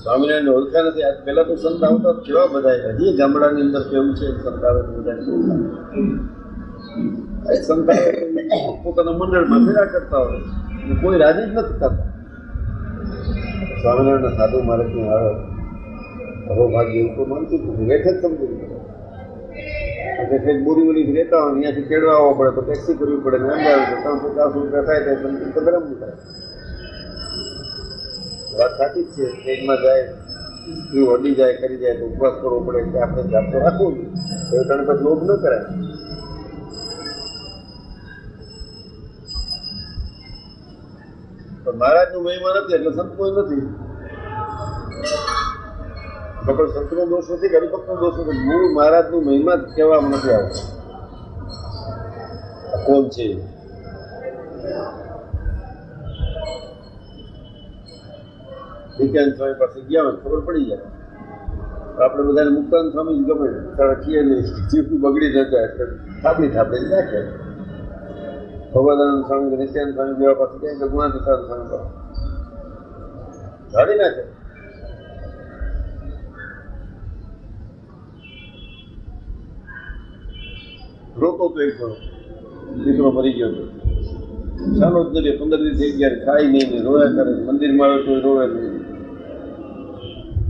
સ્વામિનારાયણ ઓળખ્યા નથી. આ પેલા તો સંત આવતા કેવા બધા, હજી ગામડાની અંદર કેવું છે સંત આવે બધા સંત પોતાના મંડળમાં ફેરા કરતા હોય, કોઈ રાજી જ નથી થતા. સ્વામિનારાયણ સાધુ મારે ત્યાં આવે હવે ભાગ્ય એવું તો માનતું નથી, રેખે જ સમજી એટલે બોરી બોરી રહેતા હોય અહીંયાથી કેળવા આવવા પડે તો ટેક્સી કરવી પડે ને અંદર આવે તો 350 રૂપિયા થાય તો સમજી તો ગરમ થાય. વાત સાચી જ છે. ટ્રેનમાં જાય સ્ત્રી વડી જાય કરી જાય તો ઉપવાસ કરવો પડે એટલે આપણે જાત તો રાખવું જોઈએ. એ તને પછી લોભ ન કરાય. પણ મહારાજનું મહિમા નથી એટલે સંતનો નથી. પણ સંતનો દોષ નથી, હરિભક્તનો દોષ નથી. મૂળ મહારાજનું મહિમા જ કહેવામાં નથી આવતો. કોણ છે નિત્યાનંદ સ્વામી પાસે ગયા હોય ખબર પડી જાય. આપણે બધાને મુક્તાનંદ સ્વામી જ ગમે રખીએ નહીં, જીવતું બગડી ન જાય થાપડી થાપડી નાખે. ભગવાનંદ સ્વામી નિત્યાનંદ સ્વામી જેવા પાસે ક્યાંય કે ગુણાતીતાનંદ સ્વામી પાસે ઝાડી નાખે. રોતો તો એક દીકરો મરી ગયો હતો, ચાલો જ નથી, 15 દિવસ થઈ ગયા, ખાય નહીં, રોયા કરે, મંદિરમાં આવે તો રોવે નહીં.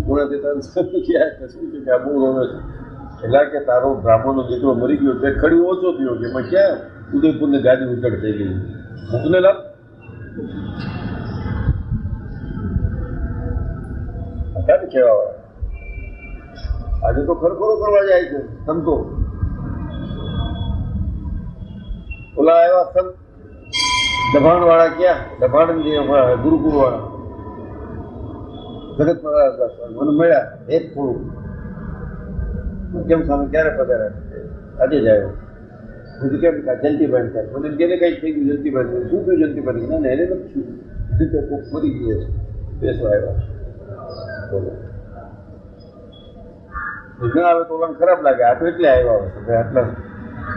ગુણાતીતાનંદ સ્વામી ક્યાં શું છે કે આ બહુ રોવે છે. એટલે કે તારો બ્રાહ્મણનો દીકરો મરી ગયો તે ખડી ઓછો થયો કે એમાં ક્યાં ઉદયપુરને ગાદી ઉજળ થઈ ગઈ. મૂકને લાભ ક્યાં કહેવા આજે તો ખરખરો કરવા જાય છે સંતો. ઓલા આવ્યા સંત દભાણ વાળા, ક્યાં દભાણ ગુરુકુળ વાળા જગત મને મળ્યા એક થોડું કેમ સામે ક્યારે પધાર્યા? આજે જ આવ્યો. હું કેમ જયંતિભાઈ થાય મને કેને કઈ થઈ ગયું? જયંતિભાઈ શું થયું? જયંતિભાઈ ના એને નથી થયું, કોક મરી ગયો છે, બેસવા આવ્યા. બોલો ના આવે તો ઓલાને ખરાબ લાગે. આ તો એટલે આવ્યા હોય કે આટલા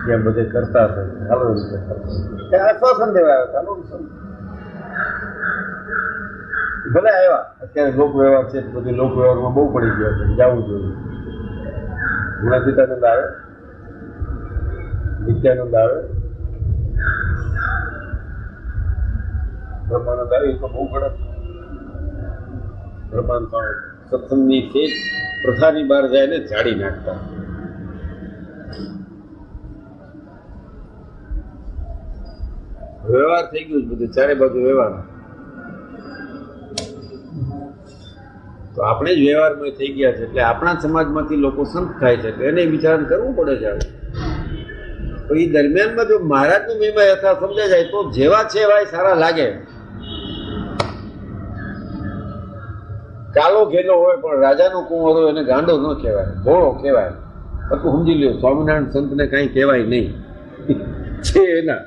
જેમ બધે કરતા હશે, ચાલો આશ્વાસન દેવા આવ્યા. ચાલો ભલે આવ્યા. અત્યારે લોક વ્યવહાર છે, બધી લોક વ્યવહારમાં બહુ પડી ગયો છે, જવું જોઈએ. ગુણાતીતાનંદ આવે, નિત્યાનંદ આવે, બ્રહ્માનંદ આવે, એ તો બહુ કડક. બ્રહ્માંડ સત્સંગની ફેજ પ્રથાની બહાર જાય ને ઝાડી નાખતા. વ્યવહાર થઈ ગયું બધું, ચારે બાજુ વ્યવહાર. તો આપણે જ વ્યવહારમાં થઈ ગયા છે એટલે આપણા સમાજમાંથી લોકો સંત થાય છે, એને વિચાર કરવું પડે છે. તો એ દરમિયાનમાં જો મહારાજનું મહિમા યથા સમજાય જાય તો જેવા છે એવા સારા લાગે. કાલો ઘેલો હોય પણ રાજાનો કુંવર હોય એને ગાંડો ન કહેવાય, ભોળો કહેવાય. બધું સમજી લ્યો. સ્વામિનારાયણ સંતને કાંઈ કહેવાય નહીં છે એના.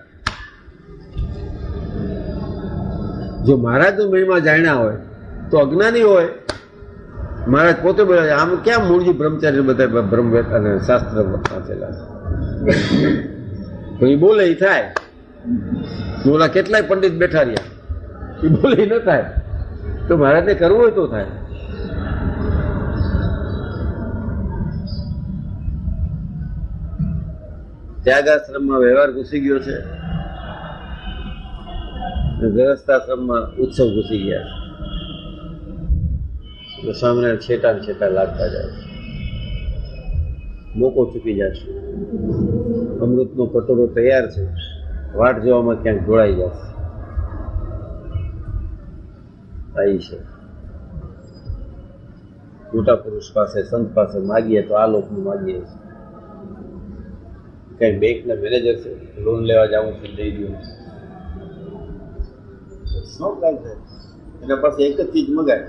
જો મહારાજનો મહિમા જાણ્યા હોય તો અજ્ઞાની હોય. મહારાજ પોતે બોલે આમ ક્યાં મૂળજી બ્રહ્મચારી બધા બ્રહ્મવેદ અને શાસ્ત્ર વાંચેલા છે. એ બોલે એ થાય. ઓલા કેટલાય પંડિત બેઠા રહ્યા, એ બોલે ન થાય. તો મહારાજને કરવું હોય તો થાય. ત્યાગાશ્રમમાં વ્યવહાર ઘૂસી ગયો છે, ગૃહસ્થાશ્રમમાં ઉત્સવ ઘૂસી ગયા છે. સ્વામિનારાયણ છેટા ને છેટા લાગતા જાય છે. મોકો ચૂકી જશે. અમૃતનો કટોરો તૈયાર છે, વાટ જોવામાં ક્યાંક જોડાઈ જશે. આવી છે મોટા પુરુષ પાસે, સંત પાસે માગીએ તો આ લોકનું માગીએ છીએ. કઈ બેંકના મેનેજર છે, લોન લેવા જવું છે, દઈ દઉં. એના પાસે એક જ ચીજ મગાય,